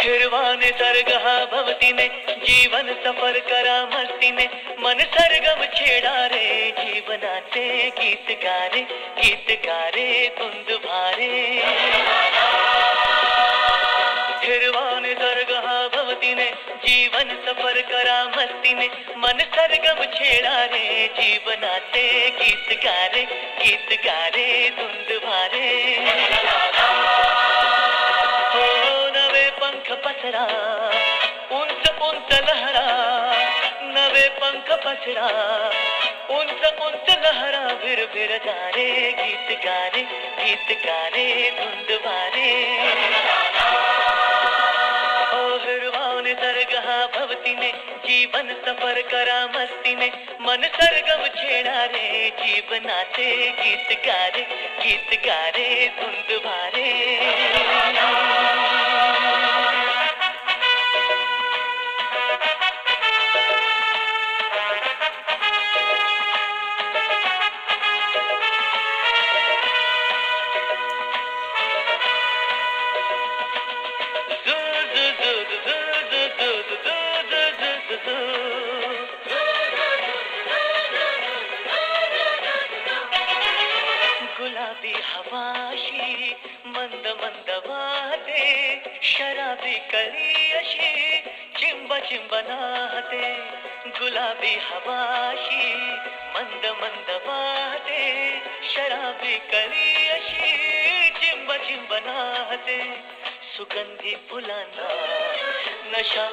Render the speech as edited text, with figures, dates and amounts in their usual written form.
फिरवाने सर्ग हा भवतीने जीवन सफर करा मस्तीने मन सरगम छेडा रे जीवनाचे गीत गारे धुंद भारे फिरवाने सर्ग हा भवतीने जीवन सफर करा मस्तीने मन सरगम छेडा रे जीवनाचे गीत गारे धुंद भारे हो नवे पंख पसरा उंच उंच लहरा नवे पंख पसरा उंच उंच लहरा फिर फिर गारे गीत गारे धुंद भारे ओ हिरवाने सर्ग हा भवतीने जीवन सफर करा मस्तीने मन सरगम छेडा रे जीवनाचे गीत गारे धुंद भारे गुलाबी हवाशी मंद मंद वाहते शराबी कली अशी चिंब चिंब नाहते गुलाबी हवाशी मंद मंद वाहते शराबी कली अशी चिंब चिंब नाहते सुगंधी फुलांना नशा